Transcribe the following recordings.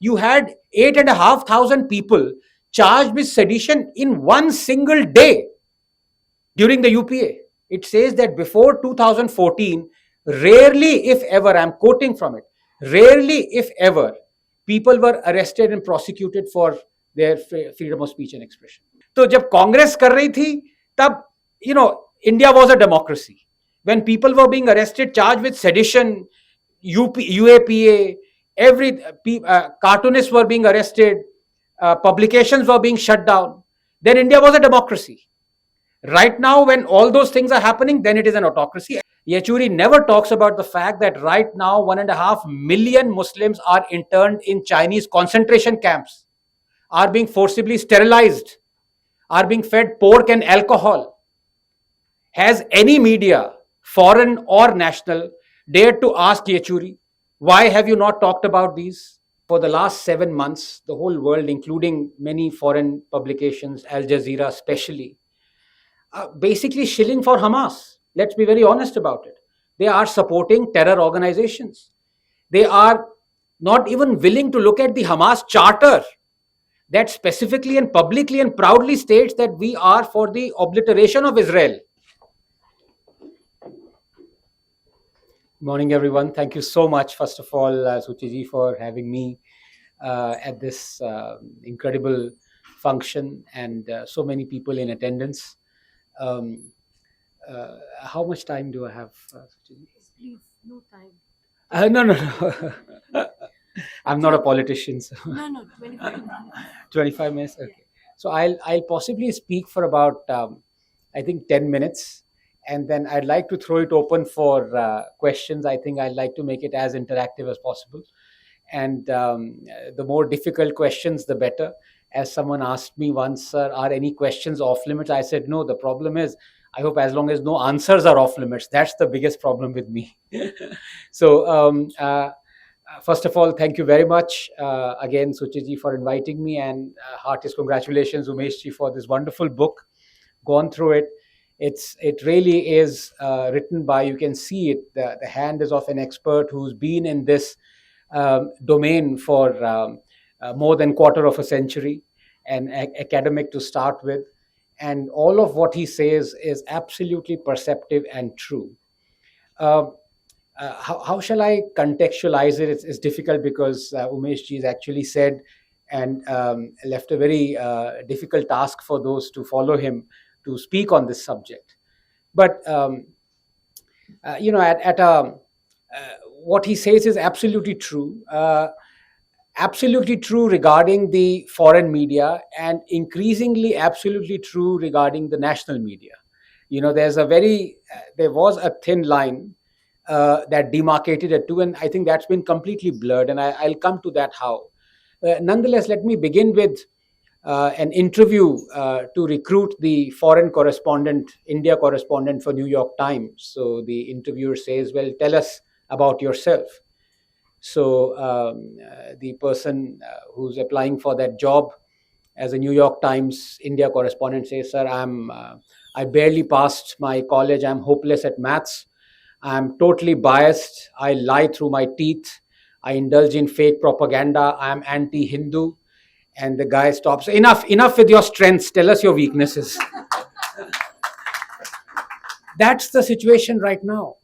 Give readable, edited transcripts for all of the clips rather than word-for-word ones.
You had 8,500 people charged with sedition in one single day during the UPA. It says that before 2014, rarely, if ever, I'm quoting from it, rarely, if ever, people were arrested and prosecuted for their freedom of speech and expression. तो जब कांग्रेस कर रही थी तब India was a democracy. When people were being arrested, charged with sedition, UAPA, cartoonists were being arrested, publications were being shut down, then India was a democracy. Right now, when all those things are happening, then it is an autocracy. Yechuri never talks about the fact that right now 1.5 million Muslims are interned in Chinese concentration camps, are being forcibly sterilized, are being fed pork and alcohol. Has any media, foreign or national, dared to ask Yechuri, why have you not talked about these? For the last 7 months, the whole world, including many foreign publications, Al Jazeera especially, basically shilling for Hamas. Let's be very honest about it. They are supporting terror organizations. They are not even willing to look at the Hamas charter that specifically and publicly and proudly states that we are for the obliteration of Israel. Morning, everyone. Thank you so much, first of all, Suchiji, for having me at this incredible function and so many people in attendance. How much time do I have, Suchiji? Please, no time. No. I'm not a politician. So. No, 25 minutes. 25 minutes? Okay. So I'll possibly speak for about, I think, 10 minutes. And then I'd like to throw it open for questions. I think I'd like to make it as interactive as possible. And the more difficult questions, the better. As someone asked me once, sir, are any questions off limits? I said, no, the problem is, I hope as long as no answers are off limits. That's the biggest problem with me. So, first of all, thank you very much again, Suchiji, for inviting me. And heartiest congratulations, Umeshji, for this wonderful book. Gone through it. It really is written by, you can see it, the hand is of an expert who's been in this domain for more than quarter of a century, an academic to start with. And all of what he says is absolutely perceptive and true. How shall I contextualize it? It's difficult because Umeshji has actually said and left a very difficult task for those to follow him to speak on this subject. But, what he says is absolutely true. Absolutely true regarding the foreign media and increasingly absolutely true regarding the national media. There was a thin line that demarcated the two, and I think that's been completely blurred, and I'll come to that how. Nonetheless, let me begin with an interview to recruit the foreign correspondent, India correspondent for New York Times. So the interviewer says, well, tell us about yourself. So the person who's applying for that job as a New York Times India correspondent says, sir, I barely passed my college. I'm hopeless at maths. I'm totally biased. I lie through my teeth. I indulge in fake propaganda. I'm anti-Hindu. And the guy stops. Enough with your strengths. Tell us your weaknesses. That's the situation right now.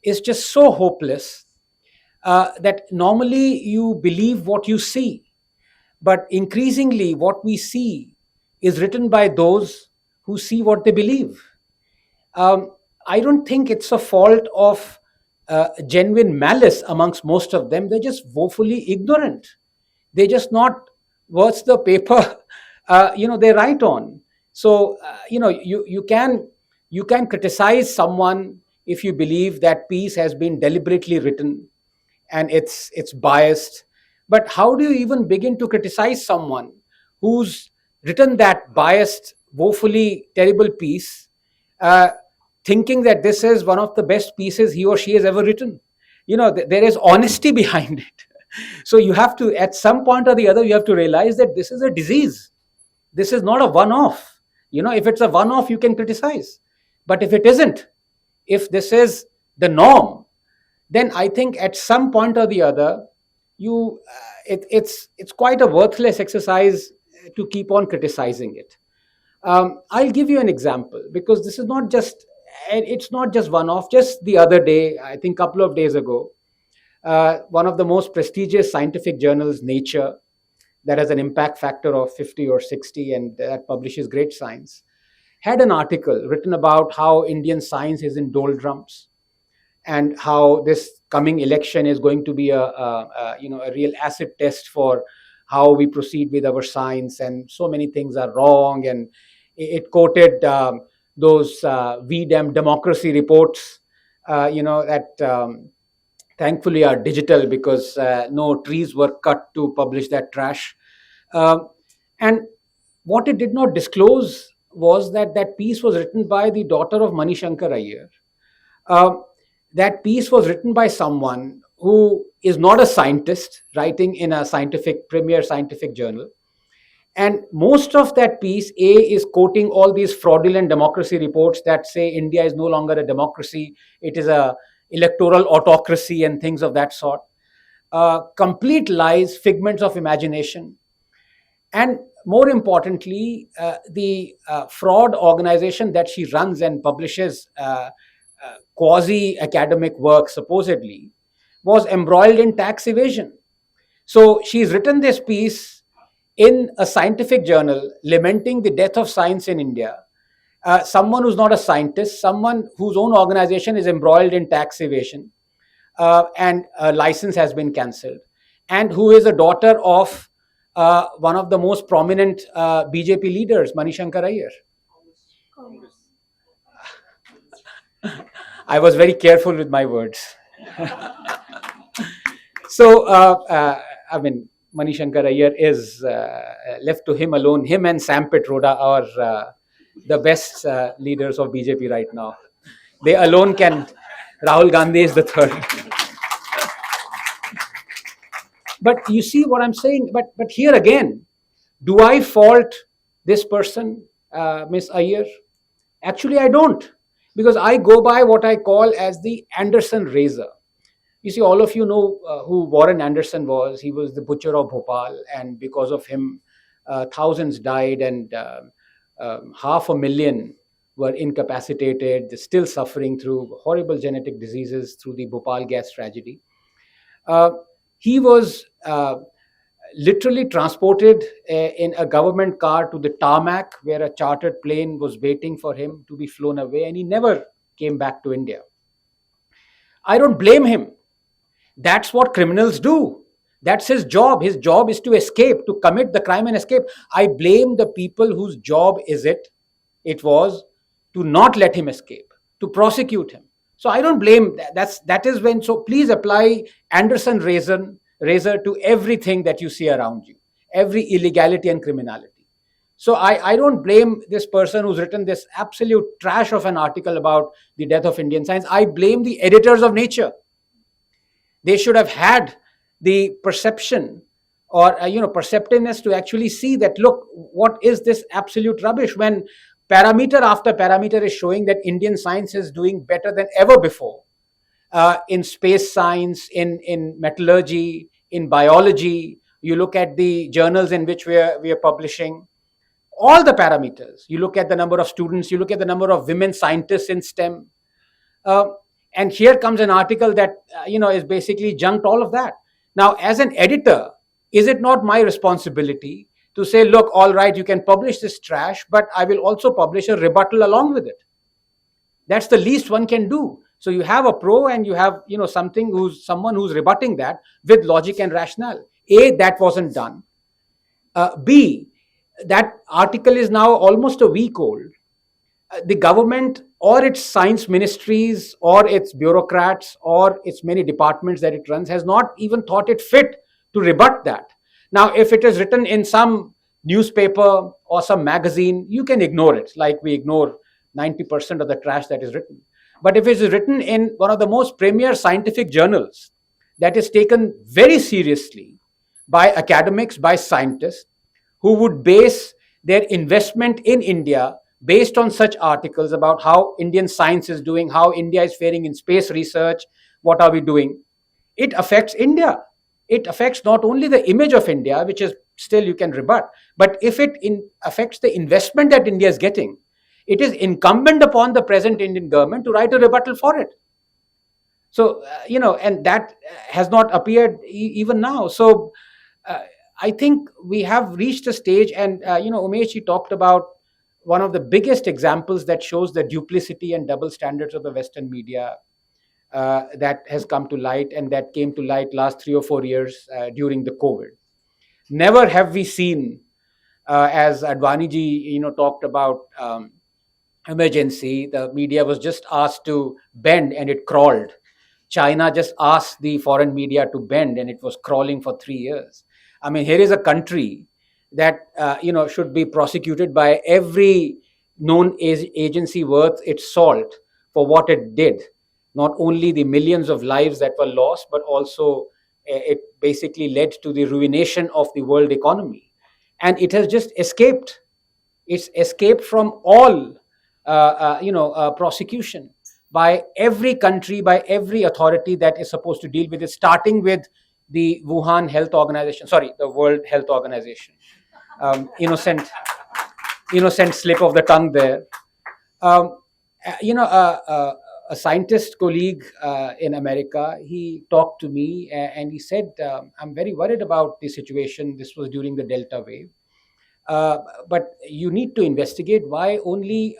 It's just so hopeless that normally you believe what you see. But increasingly what we see is written by those who see what they believe. I don't think it's a fault of genuine malice amongst most of them. They're just woefully ignorant. They're just not worth the paper they write on. So you can criticize someone if you believe that piece has been deliberately written and it's biased. But how do you even begin to criticize someone who's written that biased, woefully terrible piece, thinking that this is one of the best pieces he or she has ever written? There is honesty behind it. So you have to, at some point or the other, you have to realize that this is a disease. This is not a one-off. If it's a one-off, you can criticize. But if it isn't, if this is the norm, then I think at some point or the other, it's quite a worthless exercise to keep on criticizing it. I'll give you an example, because this is not just, and it's not just one off. Just the other day, I think a couple of days ago, one of the most prestigious scientific journals, Nature, that has an impact factor of 50 or 60 and that publishes great science, had an article written about how Indian science is in doldrums, and how this coming election is going to be a real acid test for how we proceed with our science, and so many things are wrong. And it quoted those VDEM democracy reports, that thankfully are digital, because no trees were cut to publish that trash. And what it did not disclose was that that piece was written by the daughter of Manishankar Iyer. Uh, that piece was written by someone who is not a scientist, writing in a premier scientific journal. And most of that piece, A, is quoting all these fraudulent democracy reports that say India is no longer a democracy, it is a electoral autocracy and things of that sort. Complete lies, figments of imagination. And more importantly, the fraud organization that she runs and publishes quasi academic work, supposedly, was embroiled in tax evasion. So she's written this piece in a scientific journal lamenting the death of science in India. Someone who's not a scientist, someone whose own organization is embroiled in tax evasion, and a license has been cancelled, and who is a daughter of one of the most prominent BJP leaders, Manishankar Iyer. I was very careful with my words. So, Manishankar Iyer is left to him alone. Him and Sam Pitroda are the best leaders of BJP right now. They alone can. Rahul Gandhi is the third. But you see what I'm saying? But here again, do I fault this person, Miss Iyer? Actually, I don't, because I go by what I call as the Anderson razor. You see, all of you know who Warren Anderson was. He was the butcher of Bhopal, and because of him, thousands died, and 500,000 were incapacitated, still suffering through horrible genetic diseases through the Bhopal gas tragedy. He was literally transported in a government car to the tarmac, where a chartered plane was waiting for him to be flown away, and he never came back to India. I don't blame him. That's what criminals do. That's his job. His job is to escape, to commit the crime and escape. I blame the people whose job it was to not let him escape, to prosecute him. So I don't blame that is when. So please apply Anderson razor to everything that you see around you, every illegality and criminality. So I don't blame this person who's written this absolute trash of an article about the death of Indian science. I blame the editors of Nature. They should have had the perception or perceptiveness to actually see that, look, what is this absolute rubbish, when parameter after parameter is showing that Indian science is doing better than ever before, in space science, in metallurgy, in biology. You look at the journals in which we are publishing, all the parameters. You look at the number of students, you look at the number of women scientists in STEM. And here comes an article that is basically junked all of that. Now, as an editor, is it not my responsibility to say, look, all right, you can publish this trash, but I will also publish a rebuttal along with it? That's the least one can do. So you have a pro, and you have someone who's rebutting that with logic and rationale. A, that wasn't done. B, that article is now almost a week old. The government or its science ministries or its bureaucrats or its many departments that it runs has not even thought it fit to rebut that. Now, if it is written in some newspaper or some magazine, you can ignore it, like we ignore 90% of the trash that is written. But if it is written in one of the most premier scientific journals that is taken very seriously by academics, by scientists, who would base their investment in India based on such articles about how Indian science is doing, how India is faring in space research, what are we doing, it affects India. it affects not only the image of India, which is still you can rebut, but if it affects the investment that India is getting, it is incumbent upon the present Indian government to write a rebuttal for it. So, and that has not appeared even now. So, uh, I think we have reached a stage, and, Umesh, he talked about one of the biggest examples that shows the duplicity and double standards of the Western media that has come to light, and that came to light last 3 or 4 years during the COVID. Never have we seen, as Advani ji, talked about emergency, the media was just asked to bend and it crawled. China just asked the foreign media to bend and it was crawling for 3 years. I mean, here is a country that should be prosecuted by every known agency worth its salt for what it did. Not only the millions of lives that were lost, but also it basically led to the ruination of the world economy. And it has just escaped. It's escaped from all prosecution by every country, by every authority that is supposed to deal with it, starting with the Wuhan Health Organization, sorry, the World Health Organization. Innocent slip of the tongue there. Um, a scientist colleague in America, he talked to me and he said, I'm very worried about the situation. This was during the Delta wave. But you need to investigate why only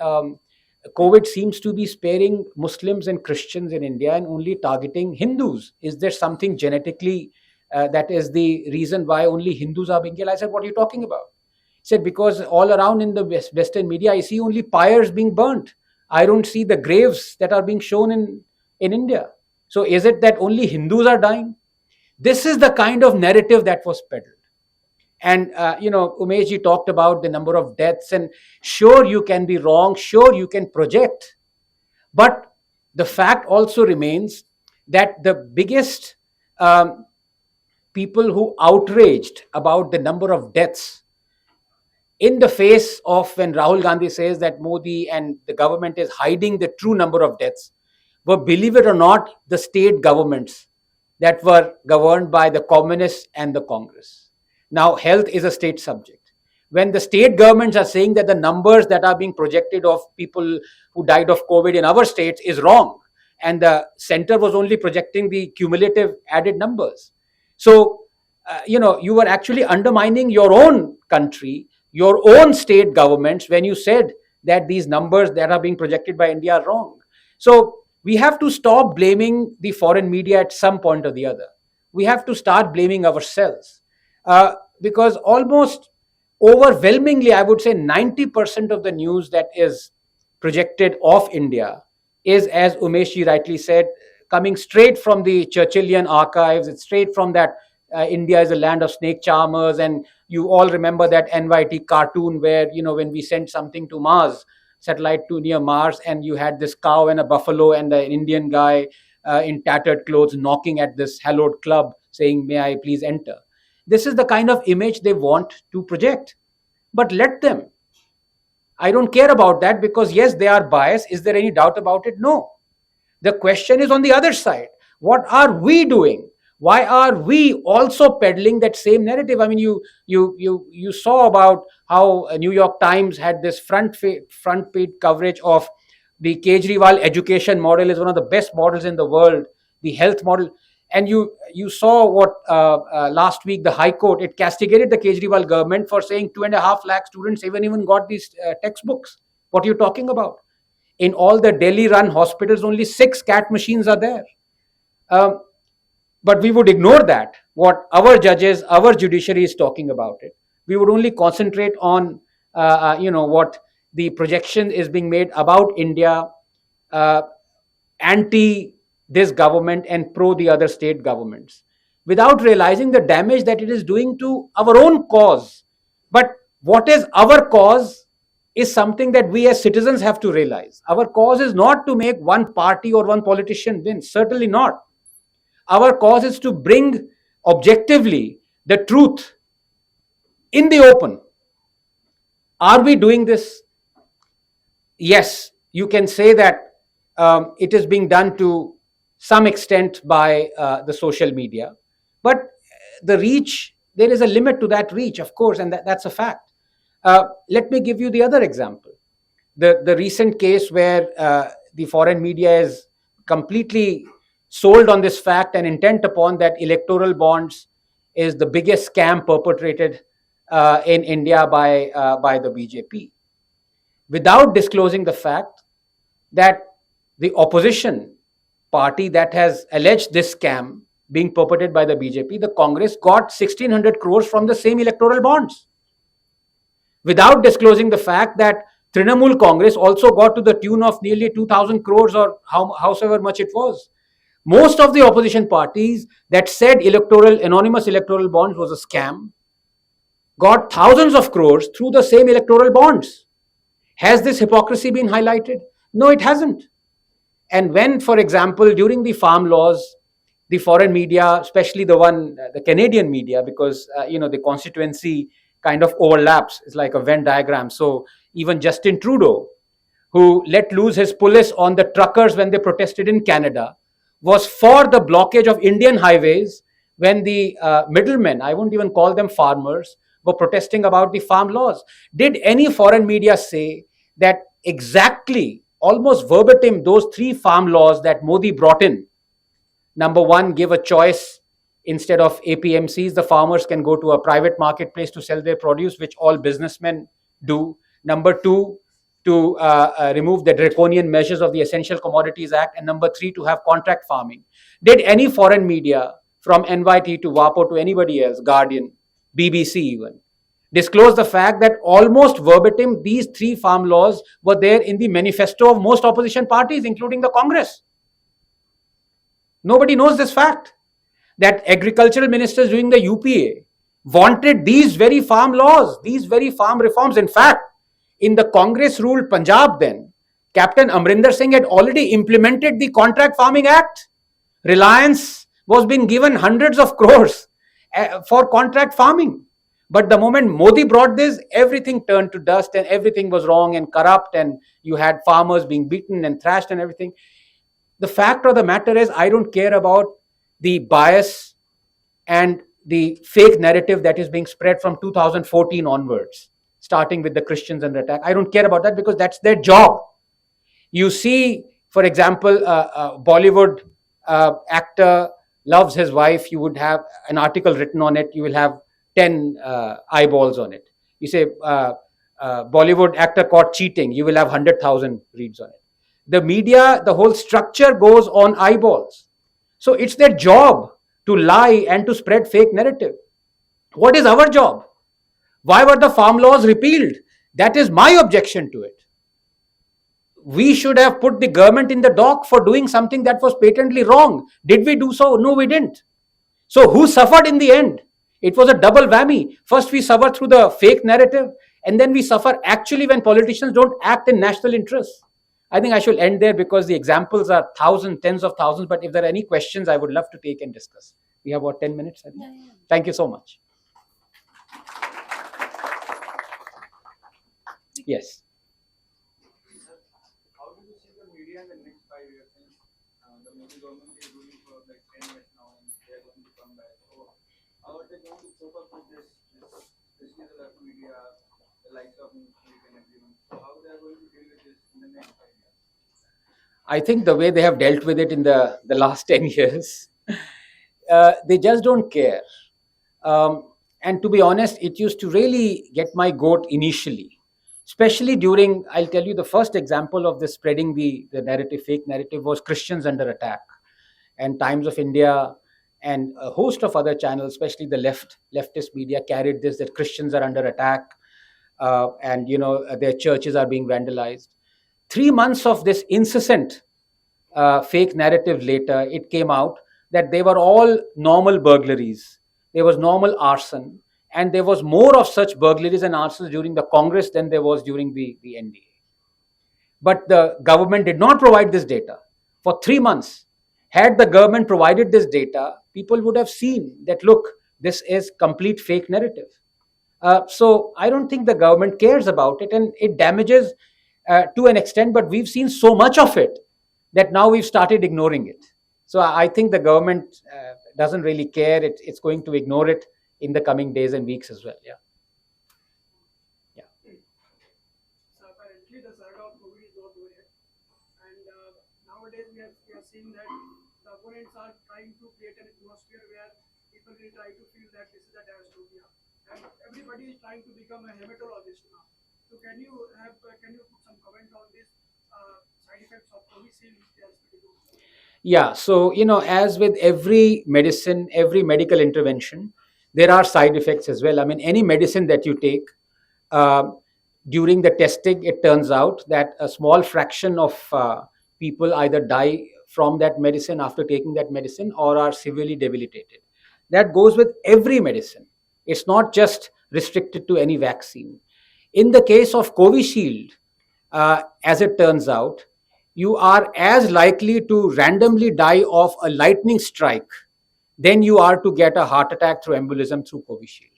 COVID seems to be sparing Muslims and Christians in India and only targeting Hindus. Is there something genetically that is the reason why only Hindus are being killed? I said, what are you talking about? He said, because all around in the Western media, I see only pyres being burnt. I don't see the graves that are being shown in India. So is it that only Hindus are dying? This is the kind of narrative that was peddled. And, Umesh talked about the number of deaths, and sure, you can be wrong, sure, you can project. But the fact also remains that the biggest people who outraged about the number of deaths in the face of when Rahul Gandhi says that Modi and the government is hiding the true number of deaths were, believe it or not, the state governments that were governed by the communists and the Congress. Now, health is a state subject. When the state governments are saying that the numbers that are being projected of people who died of COVID in our states is wrong, and the center was only projecting the cumulative added numbers. So, you were actually undermining your own country, your own state governments, when you said that these numbers that are being projected by India are wrong. So, we have to stop blaming the foreign media at some point or the other. We have to start blaming ourselves. Because almost overwhelmingly, I would say 90% of the news that is projected of India is, as Umesh rightly said, coming straight from the Churchillian archives. It's straight from that India is a land of snake charmers. And you all remember that NYT cartoon where, when we sent something to Mars, satellite to near Mars, and you had this cow and a buffalo and an Indian guy in tattered clothes knocking at this hallowed club saying, may I please enter? This is the kind of image they want to project. But let them. I don't care about that because, yes, they are biased. Is there any doubt about it? No. The question is on the other side. What are we doing? Why are we also peddling that same narrative? I mean, you saw about how New York Times had this front page coverage of the Kejriwal education model is one of the best models in the world, the health model. And you saw what last week the High Court, it castigated the Kejriwal government for saying 2.5 lakh students haven't even got these textbooks. What are you talking about? In all the Delhi-run hospitals, only 6 CAT machines are there. But we would ignore that, what our judges, our judiciary is talking about it. We would only concentrate on, what the projection is being made about India, anti this government and pro the other state governments, without realizing the damage that it is doing to our own cause. But what is our cause is something that we as citizens have to realize. Our cause is not to make one party or one politician win, certainly not. Our cause is to bring objectively the truth in the open. Are we doing this? Yes, you can say that it is being done to some extent by the social media. But the reach, there is a limit to that reach, of course, and that's a fact. Let me give you the other example. The recent case where the foreign media is completely sold on this fact and intent upon that electoral bonds is the biggest scam perpetrated in India by the BJP, without disclosing the fact that the opposition party that has alleged this scam being perpetrated by the BJP, the Congress, got 1,600 crores from the same electoral bonds, without disclosing the fact that Trinamool Congress also got to the tune of nearly 2,000 crores or however much it was. Most of the opposition parties that said anonymous electoral bonds was a scam got thousands of crores through the same electoral bonds. Has this hypocrisy been highlighted? No, it hasn't. And when, for example, during the farm laws, the foreign media, especially the Canadian media, because the constituency kind of overlaps, it's like a Venn diagram. So even Justin Trudeau, who let loose his police on the truckers when they protested in Canada, was for the blockage of Indian highways when the middlemen, I won't even call them farmers, were protesting about the farm laws. Did any foreign media say that exactly, almost verbatim, those 3 farm laws that Modi brought in? Number 1, give a choice. Instead of APMCs, the farmers can go to a private marketplace to sell their produce, which all businessmen do. Number 2, to remove the draconian measures of the Essential Commodities Act. And number 3, to have contract farming. Did any foreign media, from NYT to WAPO to anybody else, Guardian, BBC even, disclose the fact that almost verbatim these 3 farm laws were there in the manifesto of most opposition parties, including the Congress? Nobody knows this fact, that agricultural ministers during the UPA wanted these very farm laws, these very farm reforms. In fact, in the Congress-ruled Punjab then, Captain Amrinder Singh had already implemented the Contract Farming Act. Reliance was being given hundreds of crores for contract farming. But the moment Modi brought this, everything turned to dust and everything was wrong and corrupt, and you had farmers being beaten and thrashed and everything. The fact of the matter is, I don't care about the bias and the fake narrative that is being spread from 2014 onwards, starting with the Christians under attack. I don't care about that because that's their job. You see, for example, Bollywood actor loves his wife. You would have an article written on it. You will have 10 eyeballs on it. You say, Bollywood actor caught cheating. You will have 100,000 reads on it. The media, the whole structure goes on eyeballs. So it's their job to lie and to spread fake narrative. What is our job? Why were the farm laws repealed? That is my objection to it. We should have put the government in the dock for doing something that was patently wrong. Did we do so? No, we didn't. So who suffered in the end? It was a double whammy. First, we suffer through the fake narrative, and then we suffer actually when politicians don't act in national interests. I think I should end there because the examples are thousands, tens of thousands. But if there are any questions, I would love to take and discuss. We have about 10 minutes, I think. Yeah. Thank you so much. Yes. How do you see the media in the next 5 years? Since the Modi government is ruling for like 10 years now and they are going to come back. So how are they going to cope up with this digital media, the likes of Newsweek and everyone? So how they are going to deal with this in the next 5 years? I think the way they have dealt with it in the last 10 years, they just don't care. And to be honest, it used to really get my goat initially. Especially during, I'll tell you, the first example of this spreading the narrative, fake narrative, was Christians under attack. And Times of India and a host of other channels, especially the leftist media, carried this, that Christians are under attack and, their churches are being vandalized. 3 months of this incessant fake narrative later, it came out that they were all normal burglaries. There was normal arson. And there was more of such burglaries and arsons during the Congress than there was during the NDA. But the government did not provide this data for 3 months. Had the government provided this data, people would have seen that, look, this is complete fake narrative. So I don't think the government cares about it, and it damages to an extent, but we've seen so much of it that now we've started ignoring it. So I think the government doesn't really care. It's going to ignore it in the coming days and weeks as well. Yeah. So apparently the saga of COVID is not over yet. And nowadays we are seeing that the opponents are trying to create an atmosphere where people will try to feel that this is a dystopia. And everybody is trying to become a hematologist now. So can you put some comment on this side effects of COVID which they are studying? Yeah. So, as with every medicine, every medical intervention, there are side effects as well. I mean, any medicine that you take, uh, during the testing, it turns out that a small fraction of people either die from that medicine after taking that medicine or are severely debilitated. That goes with every medicine. It's not just restricted to any vaccine. In the case of Covishield, as it turns out, you are as likely to randomly die of a lightning strike than you are to get a heart attack through embolism through Covishield.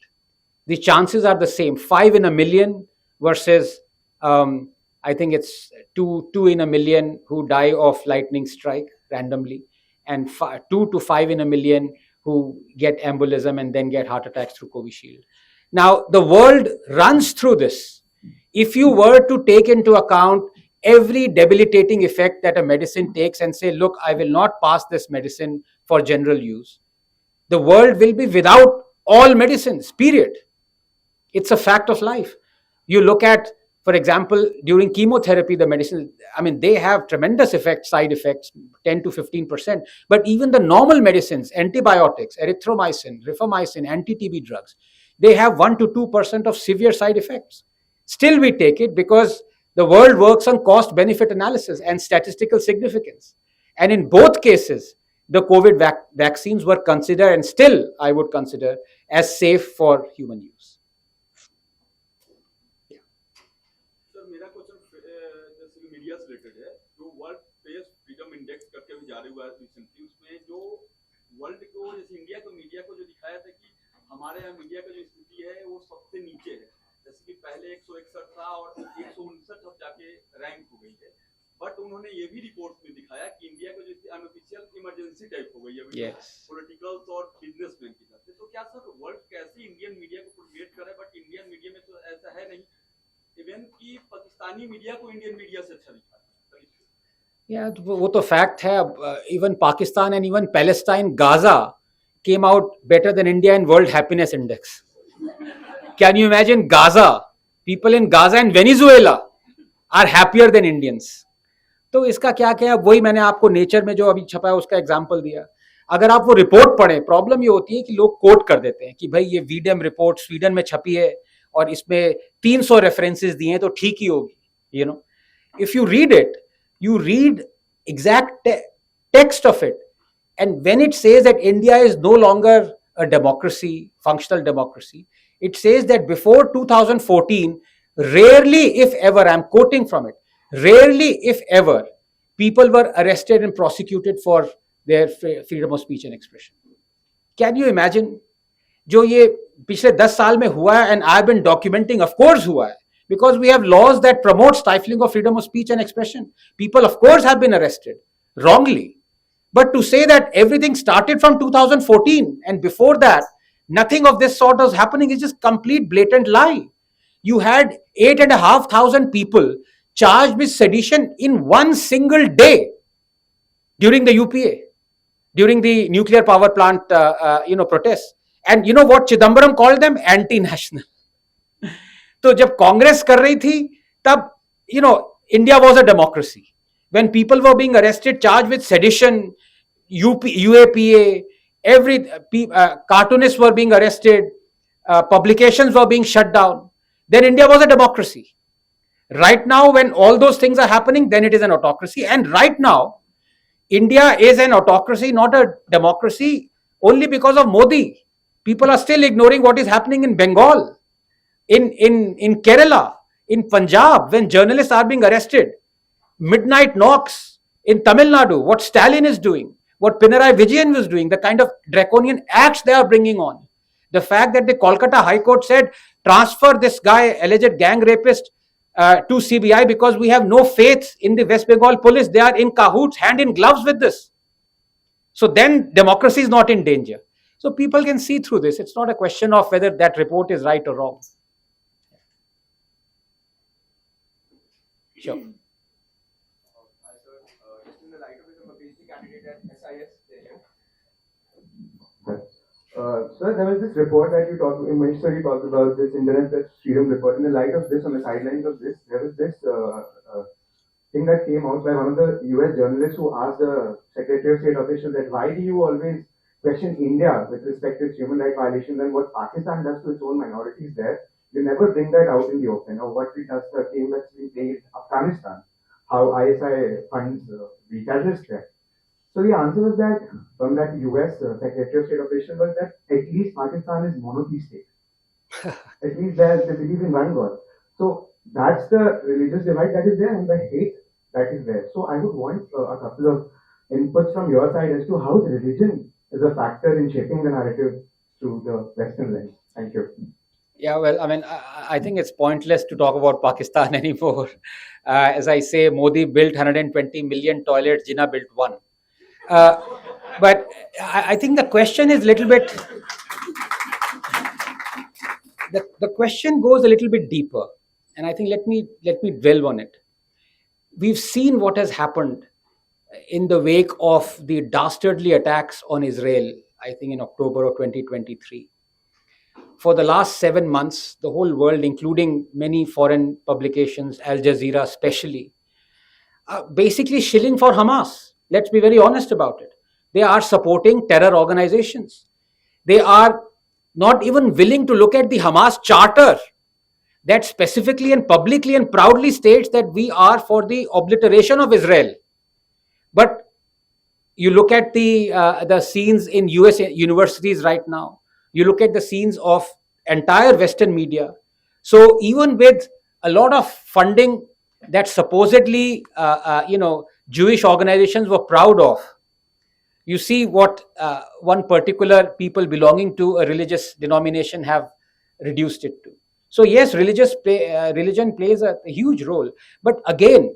The chances are the same, 5 in a million versus, I think it's two in a million who die of lightning strike randomly, and 2 to 5 in a million who get embolism and then get heart attacks through Covishield. Now, the world runs through this. If you were to take into account every debilitating effect that a medicine takes and say, look, I will not pass this medicine for general use, the world will be without all medicines, period. It's a fact of life. You look at, for example, during chemotherapy, the medicine, I mean, they have tremendous effects, side effects, 10 to 15%. But even the normal medicines, antibiotics, erythromycin, rifamycin, anti-TB drugs, they have 1 to 2% of severe side effects. Still, we take it because the world works on cost benefit analysis and statistical significance. And in both cases, the COVID vaccines were considered, and still I would consider, as safe for human use. Sir मेरा question जैसे media से related है जो world press freedom index करके भी जारी हुआ है रिसेंटली उसमें जो वर्ल्ड को जैसे इंडिया को मीडिया को जो दिखाया था कि हमारे यहाँ मीडिया का जो स्थिति है वो सबसे नीचे है जैसे कि पहले 161 था और 159 अब जाके रैंक हो गई है बट उन्होंने ये भी रिपोर्ट में दिखाया कि इंडिया को जो अनऑफिशियल इमरजेंसी टाइप हो गई है पॉलिटिकल्स और बिजनेसमैन के साथ तो क्या सर वर्ल्ड कैसे इंडियन मीडिया को प्रोजेक्ट करे बट इंडियन मीडिया में तो ऐसा है नहीं इवन कि पाकिस्तानी मीडिया को इंडियन मीडिया से अच्छा दिखाता है या वो तो फैक्ट है even Pakistan and even Palestine Gaza came out better than India in World Happiness Index. Can you imagine Gaza? People in Gaza and Venezuela are happier than Indians. तो इसका क्या क्या वही मैंने आपको नेचर में जो अभी छपा है उसका एग्जांपल दिया. अगर आप वो रिपोर्ट पढ़ें, प्रॉब्लम ये होती है कि लोग कोट कर देते हैं कि भाई ये वीडम रिपोर्ट स्वीडन में छपी है और इसमें 300 रेफरेंसेस दिए हैं तो ठीक ही होगी. You know, if you read it, you read exact text of it, and when it says that India is no longer a democracy, functional democracy, it says that before 2014, rarely if ever, I'm quoting from it, rarely if ever, people were arrested and prosecuted for their freedom of speech and expression. Can you imagine? जो ये पिछले 10 साल में हुआ है, and I've been documenting, of course हुआ है, because we have laws that promote stifling of freedom of speech and expression. People, of course, have been arrested wrongly. But to say that everything started from 2014 and before that, nothing of this sort was happening is just complete blatant lie. You had 8,500 people charged with sedition in one single day during the UPA, during the nuclear power plant, protests. And you know what Chidambaram called them? Anti-national. तो जब कांग्रेस कर रही थी तब India was a democracy. When people were being arrested, charged with sedition, UAPA, cartoonists were being arrested, publications were being shut down, then India was a democracy. Right now, when all those things are happening, then it is an autocracy. And right now, India is an autocracy, not a democracy, only because of Modi. People are still ignoring what is happening in Bengal, in Kerala, in Punjab, when journalists are being arrested. Midnight knocks in Tamil Nadu, what Stalin is doing, what Pinarayi Vijayan was doing, the kind of draconian acts they are bringing on. The fact that the Kolkata High Court said, transfer this guy, alleged gang rapist, to CBI because we have no faith in the West Bengal police. They are in cahoots, hand in gloves with this. So then democracy is not in danger. So people can see through this. It's not a question of whether that report is right or wrong. Sure. Hi, sir. Just in the light of it, I'm a PhD candidate at SIS. Sir, there was this report that you talked about this Internet Press Freedom Report. In the light of this, on the sidelines of this, there was this thing that came out by one of the US journalists who asked the Secretary of State official that why do you always question India with respect to its human rights violations and what Pakistan does to its own minorities there? You never bring that out in the open, or what it does the game that's being played Afghanistan, how ISI funds the terrorists there. So the answer was that from that US Secretary of State official was that at least Pakistan is monotheistic. At least they believe in one God. So that's the religious divide that is there and the hate that is there. So I would want a couple of inputs from your side as to how the religion is a factor in shaping the narrative through the Western lens. Thank you. Yeah, well, I mean, I think it's pointless to talk about Pakistan anymore. As I say, Modi built 120 million toilets, Jinnah built one. But I think the question is a little bit, the question goes a little bit deeper. And I think let me dwell on it. We've seen what has happened in the wake of the dastardly attacks on Israel, I think in October of 2023. For the last 7 months, the whole world, including many foreign publications, Al Jazeera especially, basically shilling for Hamas. Let's be very honest about it. They are supporting terror organizations. They are not even willing to look at the Hamas charter that specifically and publicly and proudly states that we are for the obliteration of Israel. But you look at the scenes in US universities right now. You look at the scenes of entire Western media. So even with a lot of funding that supposedly, Jewish organizations were proud of, you see what one particular people belonging to a religious denomination have reduced it to. So yes, religion plays a huge role. But again,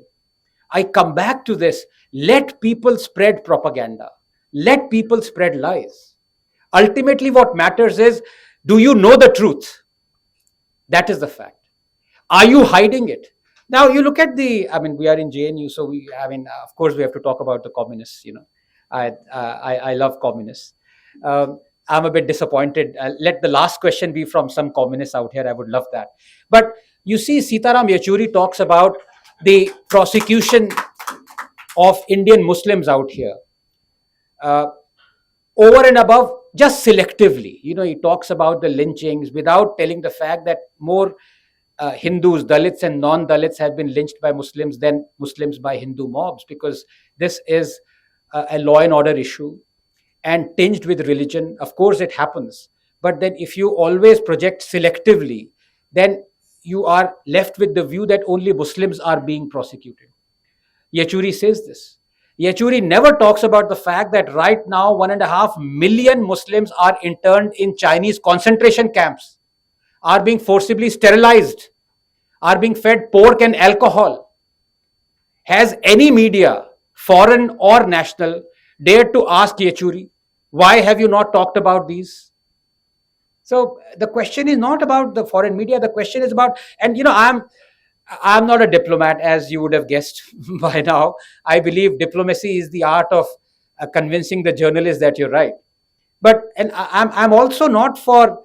I come back to this. Let people spread propaganda. Let people spread lies. Ultimately, what matters is, do you know the truth? That is the fact. Are you hiding it? Now, you look at we are in JNU, so of course, we have to talk about the communists, I love communists. I'm a bit disappointed. Let the last question be from some communists out here. I would love that. But you see, Sitaram Yechuri talks about the prosecution of Indian Muslims out here. Over and above, just selectively. He talks about the lynchings without telling the fact that more Hindus, Dalits and non-Dalits have been lynched by Muslims than Muslims by Hindu mobs, because this is a law and order issue and tinged with religion. Of course, it happens. But then if you always project selectively, then you are left with the view that only Muslims are being prosecuted. Yechuri says this. Yechuri never talks about the fact that right now 1.5 million Muslims are interned in Chinese concentration camps, are being forcibly sterilized, are being fed pork and alcohol. Has any media, foreign or national, dared to ask Yechuri, why have you not talked about these? So the question is not about the foreign media. The question is about, and I'm not a diplomat, as you would have guessed by now. I believe diplomacy is the art of convincing the journalist that you're right. And I'm also not for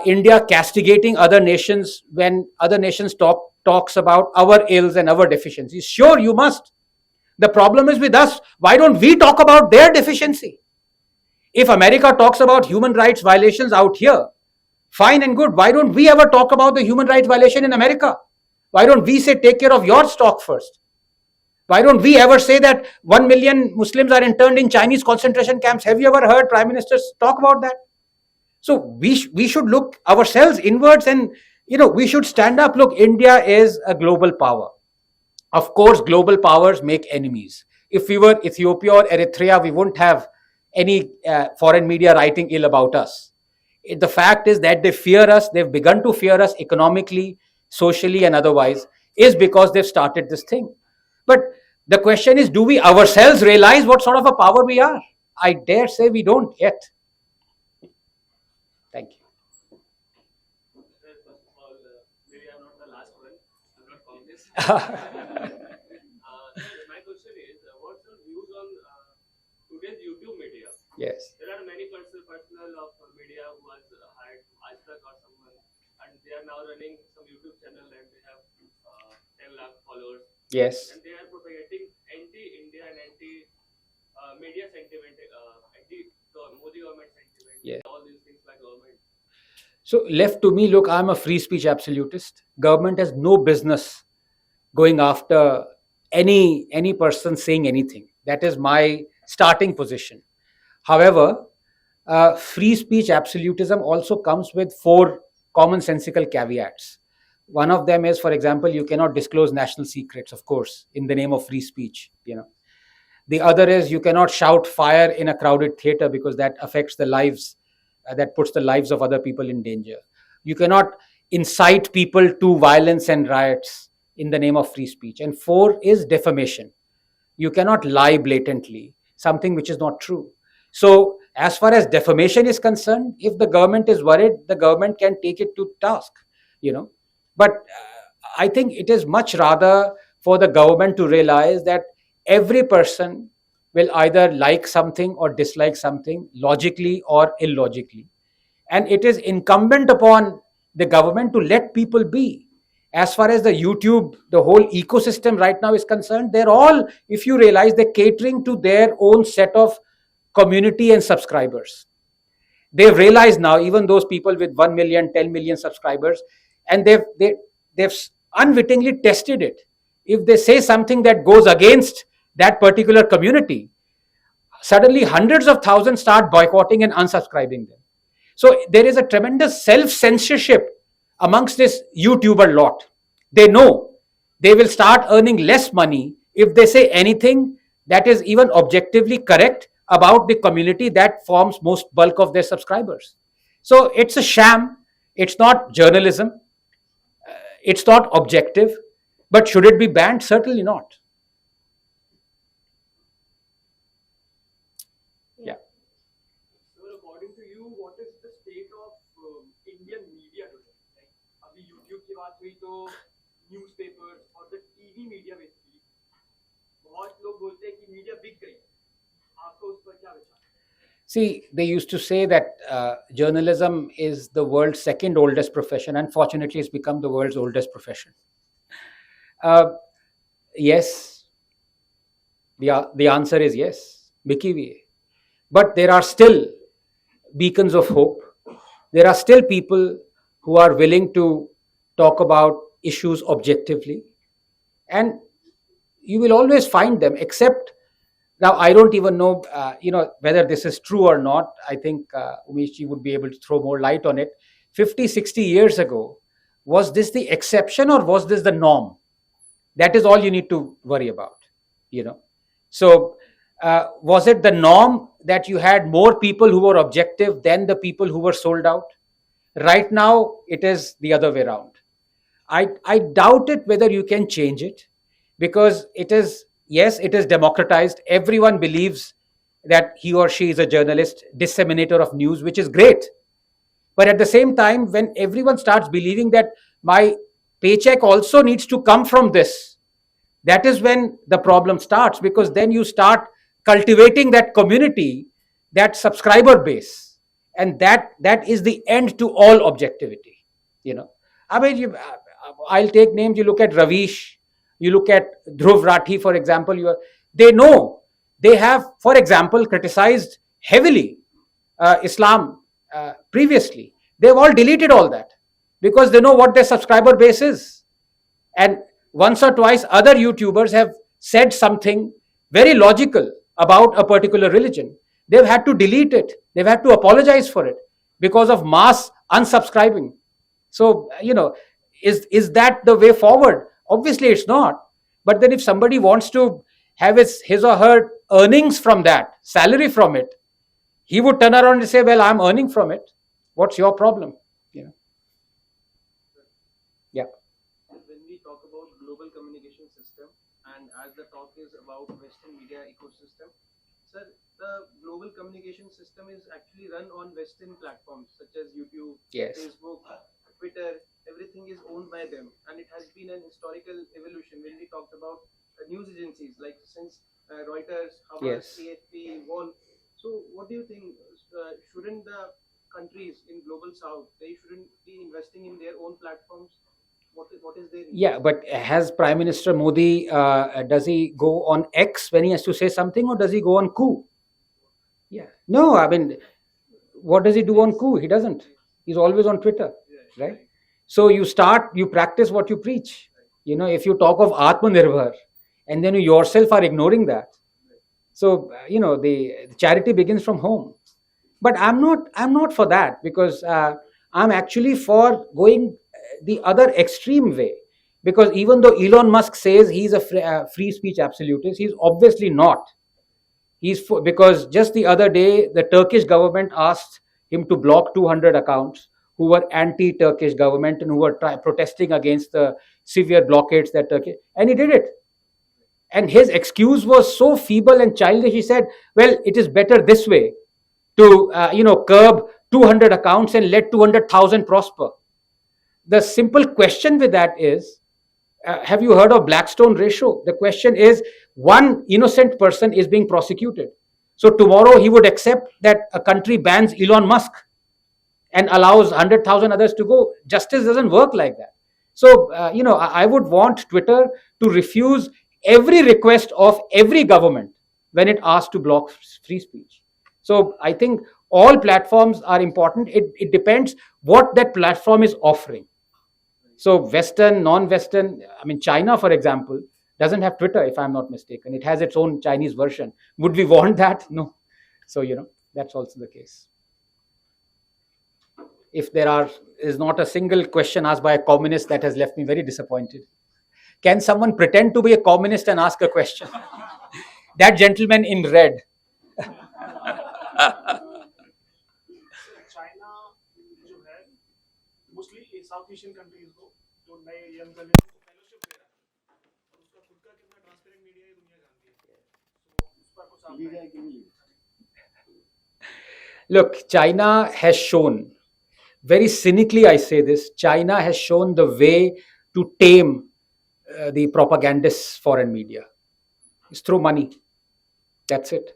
India castigating other nations when other nations talks about our ills and our deficiencies. Sure, you must. The problem is with us. Why don't we talk about their deficiency? If America talks about human rights violations out here, fine and good. Why don't we ever talk about the human rights violation in America? Why don't we say, take care of your stock first? Why don't we ever say that 1 million Muslims are interned in Chinese concentration camps? Have you ever heard prime ministers talk about that? So we should look ourselves inwards and, we should stand up. Look, India is a global power. Of course, global powers make enemies. If we were Ethiopia or Eritrea, we wouldn't have any foreign media writing ill about us. The fact is that they fear us. They've begun to fear us economically, socially and otherwise, is because they've started this thing. But the question is, do we ourselves realize what sort of a power we are? I dare say we don't yet. Thank you. First of all, maybe I'm not the last one. I'm not Congress. My question is, what's your views on today's YouTube media? Yes. There are many personnel of media who has hired Ashtak or someone, and they are now running some YouTube channel and they have 10 lakh followers. Yes. And they are propagating anti-India and anti-media sentiment, anti-Modi government sentiment. Yes. All these things by government. So, left to me, look, I'm a free speech absolutist. Government has no business going after any person saying anything. That is my starting position. However, free speech absolutism also comes with four commonsensical caveats. One of them is, for example, you cannot disclose national secrets, of course, in the name of free speech. The other is you cannot shout fire in a crowded theater because that affects the lives, that puts the lives of other people in danger. You cannot incite people to violence and riots in the name of free speech. And four is defamation. You cannot lie blatantly, something which is not true. So, as far as defamation is concerned, if the government is worried, the government can take it to task, you know. But I think it is much rather for the government to realize that every person will either like something or dislike something logically or illogically. And it is incumbent upon the government to let people be. As far as the YouTube, the whole ecosystem right now is concerned, they're all, if you realize, they're catering to their own set of community and subscribers. They've realized now, even those people with 1 million, 10 million subscribers, and they've unwittingly tested it. If they say something that goes against that particular community, suddenly hundreds of thousands start boycotting and unsubscribing them. So there is a tremendous self-censorship amongst this YouTuber lot. They know they will start earning less money if they say anything that is even objectively correct about the community that forms most bulk of their subscribers. So it's a sham. It's not journalism. It's not objective. But should it be banned? Certainly not. Yeah. So, according to you, what is the state of Indian media today? Like, अभी YouTube की बात हुई तो newspapers और the TV media basically, बहुत लोग बोलते हैं कि media बिक गई. आपको उस पर क्या विचार? See, they used to say that journalism is the world's second oldest profession. Unfortunately, it's become the world's oldest profession. Yes, the answer is yes. Biki bhi hai. But there are still beacons of hope. There are still people who are willing to talk about issues objectively. And you will always find them, except now I don't even know, whether this is true or not. I think Umeshji would be able to throw more light on it. 50, 60 years ago, was this the exception or was this the norm? That is all you need to worry about, So, was it the norm that you had more people who were objective than the people who were sold out? Right now, it is the other way around. I doubt it whether you can change it, because it is, yes, it is democratized. Everyone believes that he or she is a journalist, disseminator of news, which is great. But at the same time, when everyone starts believing that my paycheck also needs to come from this, that is when the problem starts, because then you start cultivating that community, that subscriber base, and that is the end to all objectivity. I mean, I'll take names. You look at Ravish, you look at Dhruv Rathi, for example. They know, they have, for example, criticized heavily Islam previously. They've all deleted all that because they know what their subscriber base is. And once or twice, other YouTubers have said something very logical about a particular religion. They've had to delete it. They've had to apologize for it because of mass unsubscribing. So, is that the way forward? Obviously, it's not. But then if somebody wants to have his or her earnings from that, salary from it, he would turn around and say, well, I'm earning from it. What's your problem? Yeah. When we talk about global communication system, and as the talk is about Western media ecosystem, Sir, the global communication system is actually run on Western platforms such as YouTube, Yes. Facebook, Twitter. Everything is owned by them, and it has been an historical evolution. When we talked about news agencies, like since Reuters, Havas, Yes. AFP, Wall. So, what do you think? Shouldn't the countries in global South they shouldn't be investing in their own platforms? What is their Yeah, interest? but has Prime Minister Modi, does he go on X when he has to say something, or does he go on coup? Yeah. No, I mean, what does he do on coup? He doesn't. He's always on Twitter, right? So you practice what you preach. If you talk of Atmanirbhar and then you yourself are ignoring that. So, the charity begins from home. But I'm not for that, because I'm actually for going the other extreme way. Because even though Elon Musk says he's a free speech absolutist, he's obviously not. Because just the other day the Turkish government asked him to block 200 accounts who were anti-Turkish government and who were protesting against the severe blockades that Turkey, and he did it. And his excuse was so feeble and childish. He said, well, it is better this way, to curb 200 accounts and let 200,000 prosper. The simple question with that is, have you heard of Blackstone ratio? The question is, one innocent person is being prosecuted. So tomorrow he would accept that a country bans Elon Musk and allows 100,000 others to go. Justice doesn't work like that. So, I would want Twitter to refuse every request of every government when it asks to block free speech. So, I think all platforms are important. It depends what that platform is offering. So, Western, non Western, I mean, China, for example, doesn't have Twitter, if I'm not mistaken. It has its own Chinese version. Would we want that? No. So, that's also the case. If is not a single question asked by a communist, that has left me very disappointed. Can someone pretend to be a communist and ask a question? That gentleman in red. China जो है mostly south Asian countries को जो नए young generation को fellowship दे रहा है और उसका खुद का कितना ट्रांसपेरेंट मीडिया है दुनिया जानती है तो उस पर कुछ आप लीजिए कि नहीं Look, China has shown, very cynically I say this, China has shown the way to tame the propagandist foreign media. It's through money. That's it.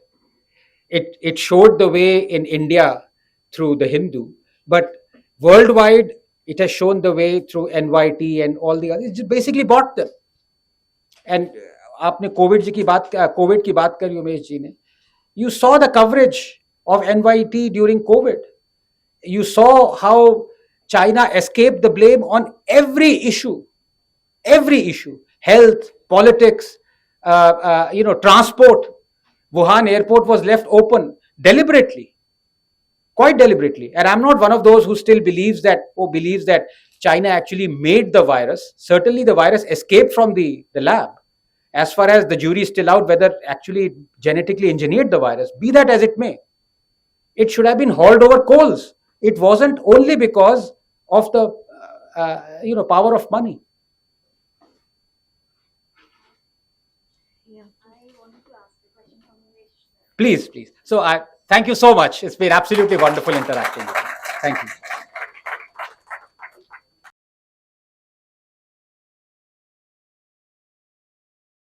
It showed the way in India through the Hindu, but worldwide it has shown the way through NYT and all the others. It just basically bought them. And आपने Covid की बात करी उमेश जी ने. You saw the coverage of NYT during COVID. You saw how China escaped the blame on every issue, health, politics, transport. Wuhan airport was left open deliberately, quite deliberately. And I'm not one of those who still believes that China actually made the virus. Certainly the virus escaped from the lab. As far as the jury is still out whether actually genetically engineered the virus, be that as it may, it should have been hauled over coals. It wasn't only because of the power of money. Yeah. I wanted to ask a question from Nilesh. Please. So I thank you so much. It's been absolutely wonderful interacting with you. Thank you.